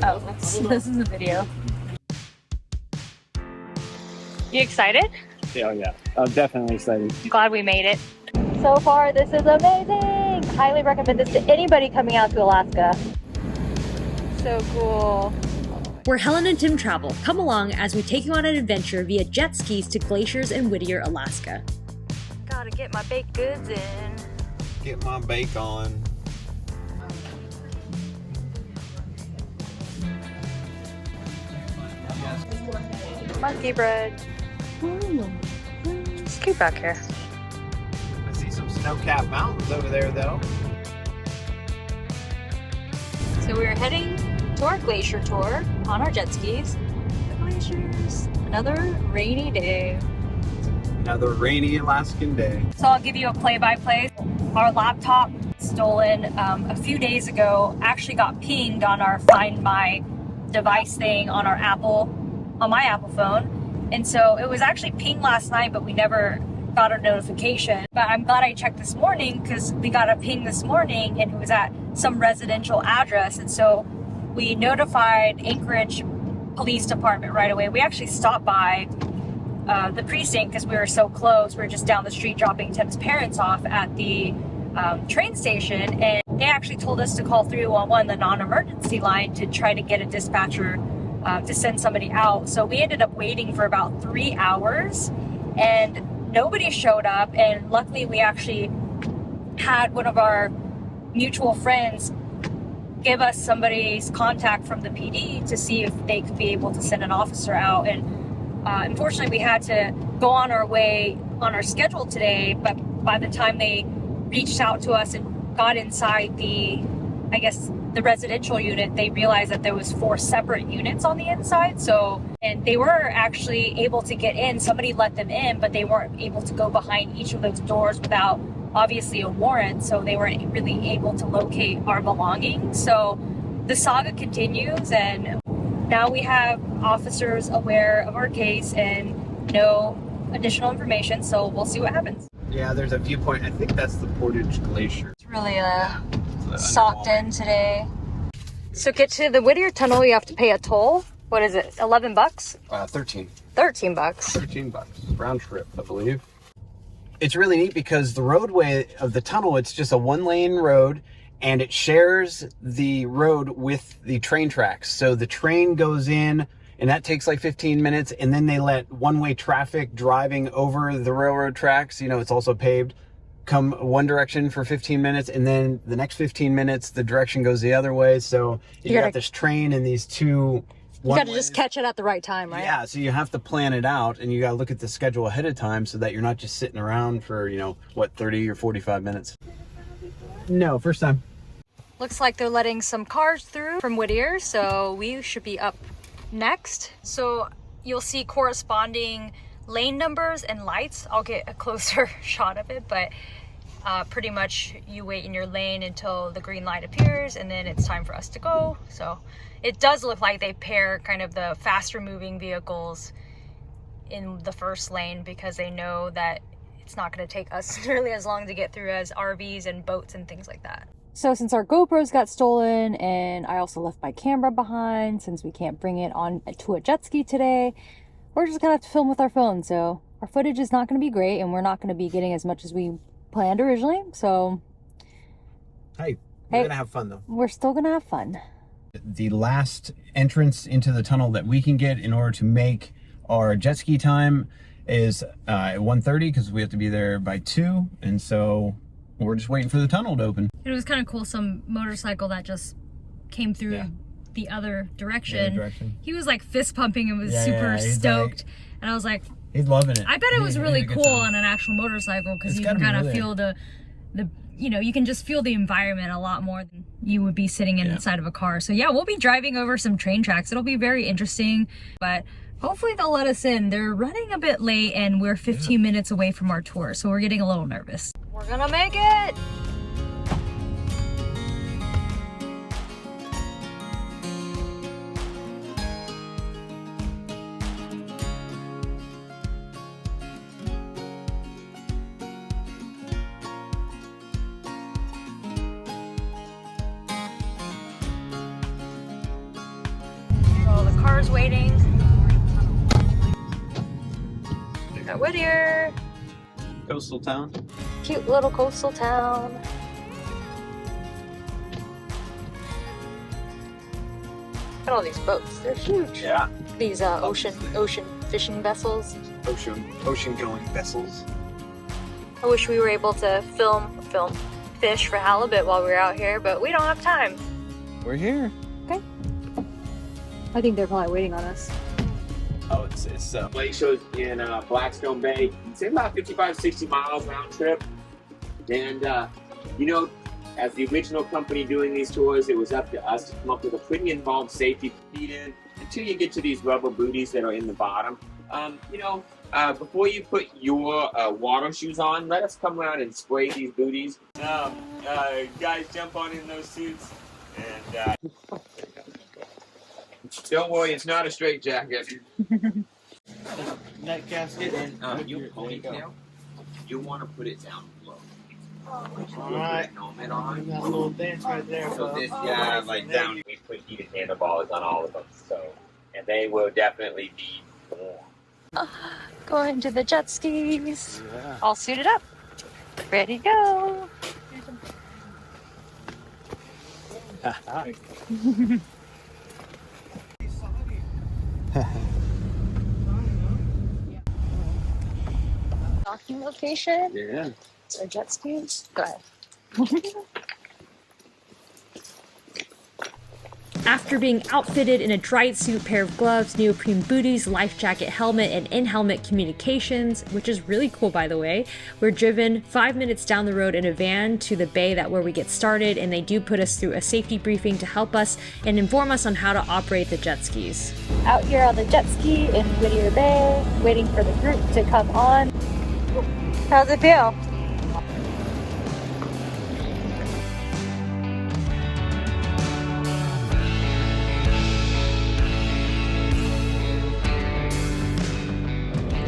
Oh, this is the video. You excited? Yeah. I'm definitely excited. Glad we made it. So far, this is amazing. Highly recommend this to anybody coming out to Alaska. So cool. Where Helen and Tim travel, come along as we take you on an adventure via jet skis to glaciers in Whittier, Alaska. Gotta get my baked goods in. Get my bake on. Monkey bread. It's cute back here. I see some snow-capped mountains over there, though. So we're heading to our glacier tour on our jet skis. The glaciers. Another rainy day. Another rainy Alaskan day. So I'll give you a play-by-play. Our laptop stolen a few days ago actually got pinged on our Find My device thing on our on my Apple phone. And so it was actually pinged last night, but we never got a notification. But I'm glad I checked this morning because we got a ping this morning and it was at some residential address. And so we notified Anchorage Police Department right away. We actually stopped by the precinct because we were so close. We were just down the street dropping Tim's parents off at the train station, and they actually told us to call 311, the non-emergency line, to try to get a dispatcher to send somebody out. So we ended up waiting for about 3 hours and nobody showed up, and luckily we actually had one of our mutual friends give us somebody's contact from the PD to see if they could be able to send an officer out. And unfortunately we had to go on our way on our schedule today, but by the time they reached out to us and got inside the residential unit, they realized that there was 4 separate units on the inside. And they were actually able to get in. Somebody let them in, but they weren't able to go behind each of those doors without obviously a warrant. So they weren't really able to locate our belongings. So the saga continues, and now we have officers aware of our case and no additional information. So we'll see what happens. Yeah, there's a viewpoint. I think that's the Portage Glacier. It's really socked in today. So get to the Whittier Tunnel, you have to pay a toll. What is it? 11 bucks? 13. 13 bucks. 13 bucks. Round trip, I believe. It's really neat because the roadway of the tunnel, it's just a 1-lane road, and it shares the road with the train tracks. So the train goes in, and that takes like 15 minutes, and then they let one-way traffic driving over the railroad tracks, it's also paved, come one direction for 15 minutes, and then the next 15 minutes, the direction goes the other way. So you got this train and these two... You got to just catch it at the right time, right? Yeah, so you have to plan it out, and you got to look at the schedule ahead of time so that you're not just sitting around for, 30 or 45 minutes. No, first time. Looks like they're letting some cars through from Whittier, so we should be up next. So you'll see corresponding lane numbers and lights. I'll get a closer shot of it, but pretty much you wait in your lane until the green light appears, and then it's time for us to go. So it does look like they pair kind of the faster moving vehicles in the first lane because they know that it's not going to take us nearly as long to get through as RVs and boats and things like that. So since our GoPros got stolen, and I also left my camera behind since we can't bring it on to a jet ski today, we're just gonna have to film with our phone. So our footage is not going to be great, and we're not going to be getting as much as we planned originally. So Hey, we're gonna have fun though. We're still gonna have fun. The last entrance into the tunnel that we can get in order to make our jet ski time is at 1:30 because we have to be there by 2, and so we're just waiting for the tunnel to open. It was kind of cool. Some motorcycle that just came through the other direction. He was like fist pumping and was super stoked, and I was like, he's loving it. I bet it was really cool on an actual motorcycle because you can kind of feel the you can just feel the environment a lot more than you would be sitting inside of a car. So yeah, we'll be driving over some train tracks. It'll be very interesting, but hopefully they'll let us in. They're running a bit late and we're 15 minutes away from our tour, so we're getting a little nervous. We're gonna make it! cars waiting. At Whittier. Coastal town. Cute little coastal town. Look at all these boats. They're huge. Yeah. These ocean fishing vessels. Ocean going vessels. I wish we were able to film fish for halibut while we were out here, but we don't have time. We're here. Okay. I think they're probably waiting on us. Oh, it's Glaciers in Blackstone Bay. It's about 55, 60 miles round trip. And, you know, as the original company doing these tours, it was up to us to come up with a pretty involved safety procedure until you get to these rubber booties that are in the bottom. You know, before you put your water shoes on, let us come around and spray these booties. Guys, jump on in those suits. And don't worry, it's not a straight jacket. neck gasket. And your ponytail, you want to put it down low. Alright. Helmet on. That little dance right there. So this, yeah, like down. We put heated handlebars on all of them, so, and they will definitely be warm. Going to the jet skis. Yeah. All suited up. Ready to go. Docking location. Yeah. Our jet skis. Go ahead. After being outfitted in a dried suit, pair of gloves, neoprene booties, life jacket, helmet, and in-helmet communications, which is really cool by the way, we're driven 5 minutes down the road in a van to the bay where we get started, and they do put us through a safety briefing to help us and inform us on how to operate the jet skis. Out here on the jet ski in Whittier Bay, waiting for the group to come on. How's it feel?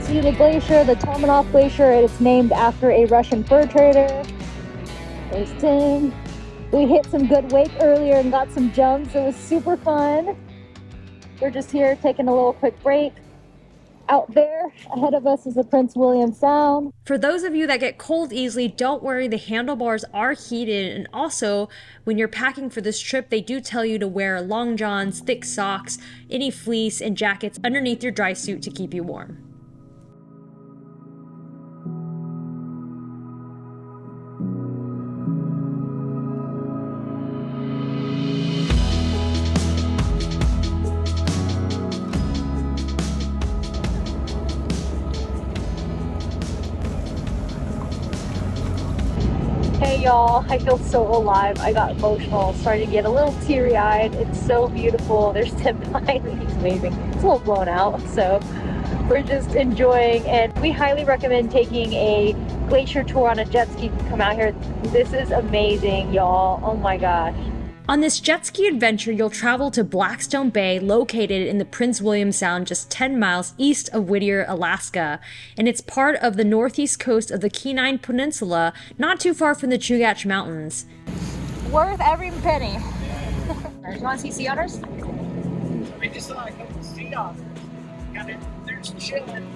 See the glacier, the Tomanov Glacier. It's named after a Russian fur trader. There's Tim. We hit some good wake earlier and got some jumps. It was super fun. We're just here taking a little quick break. Out there ahead of us is the Prince William Sound. For those of you that get cold easily, don't worry, the handlebars are heated, and also when you're packing for this trip, they do tell you to wear long johns, thick socks, any fleece, and jackets underneath your dry suit to keep you warm. Hey y'all, I feel so alive. I got emotional, starting to get a little teary-eyed. It's so beautiful. There's Tim behind me, he's waving. It's a little blown out, so we're just enjoying, and we highly recommend taking a glacier tour on a jet ski to come out here. This is amazing, y'all. Oh my gosh. On this jet ski adventure, you'll travel to Blackstone Bay, located in the Prince William Sound just 10 miles east of Whittier, Alaska. And it's part of the northeast coast of the Kenai Peninsula, not too far from the Chugach Mountains. Worth every penny. You want to see sea otters? We just saw a couple sea otters. They're just chilling.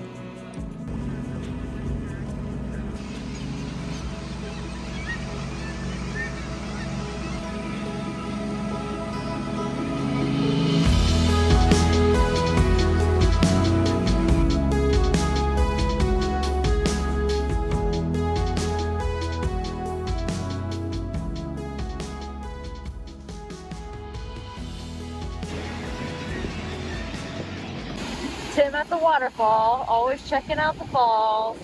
Tim at the waterfall, always checking out the falls.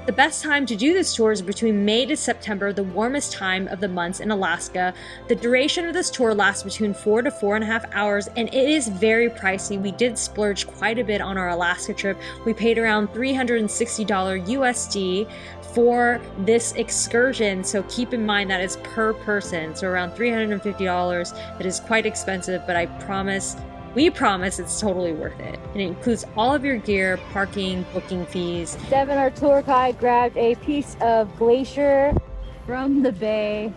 The best time to do this tour is between May to September, the warmest time of the months in Alaska. The duration of this tour lasts between 4 to 4.5 hours, and it is very pricey. We did splurge quite a bit on our Alaska trip. We paid around $360 USD for this excursion, so keep in mind that is per person, so around $350. It is quite expensive, but we promise it's totally worth it. And it includes all of your gear, parking, booking fees. Devin, our tour guide, grabbed a piece of Glacier from the bay.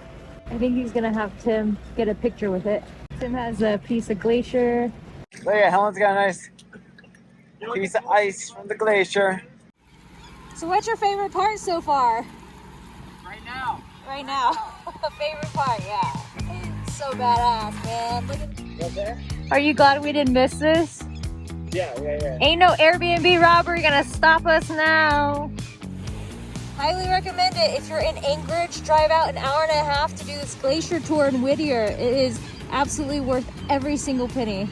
I think he's gonna have Tim get a picture with it. Tim has a piece of Glacier. Oh yeah, Helen's got a nice piece of ice from the glacier. So what's your favorite part so far? Right now. Right now. Favorite part, yeah. It's so badass, man. Look at. Right there? Are you glad we didn't miss this? Yeah. Ain't no Airbnb robbery gonna stop us now. Highly recommend it. If you're in Anchorage, drive out an hour and a half to do this glacier tour in Whittier. It is absolutely worth every single penny.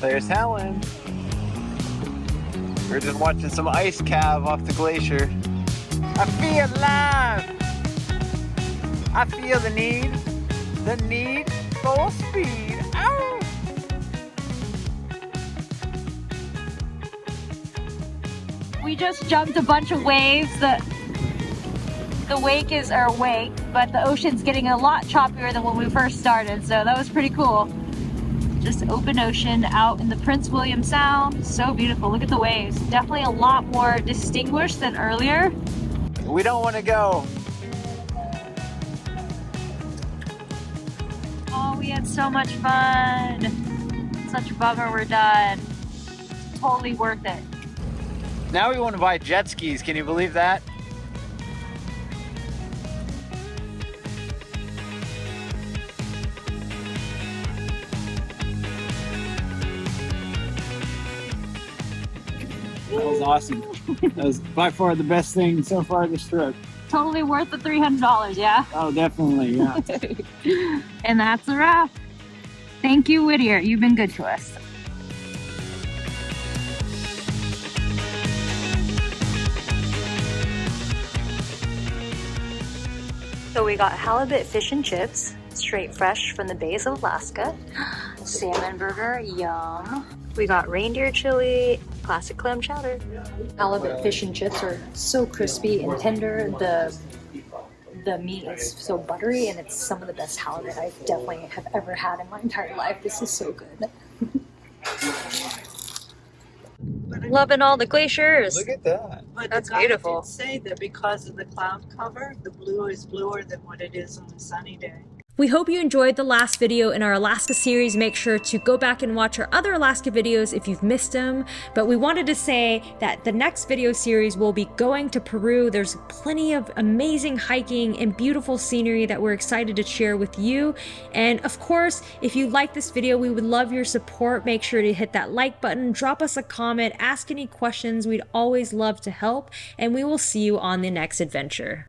There's Helen. We're just watching some ice calve off the glacier. I feel alive. I feel the need for speed. Ow! We just jumped a bunch of waves. The wake is our wake, but the ocean's getting a lot choppier than when we first started, so that was pretty cool. Just open ocean out in the Prince William Sound. So beautiful. Look at the waves. Definitely a lot more distinguished than earlier. We don't want to go. Oh, we had so much fun. Such a bummer we're done. Totally worth it. Now we want to buy jet skis. Can you believe that? That was awesome. That was by far the best thing so far this trip. Totally worth the $300, yeah? Oh, definitely, yeah. And that's a wrap. Thank you, Whittier. You've been good to us. So we got halibut fish and chips, straight fresh from the bays of Alaska. Salmon burger, yum. We got reindeer chili, classic clam chowder. Halibut fish and chips are so crispy and tender. The meat is so buttery, and it's some of the best halibut I definitely have ever had in my entire life. This is so good. Loving all the glaciers. Look at that. But That's the guy beautiful. did say that because of the cloud cover, the blue is bluer than what it is on a sunny day. We hope you enjoyed the last video in our Alaska series. Make sure to go back and watch our other Alaska videos if you've missed them. But we wanted to say that the next video series will be going to Peru. There's plenty of amazing hiking and beautiful scenery that we're excited to share with you. And of course, if you like this video, we would love your support. Make sure to hit that like button, drop us a comment, ask any questions. We'd always love to help. And we will see you on the next adventure.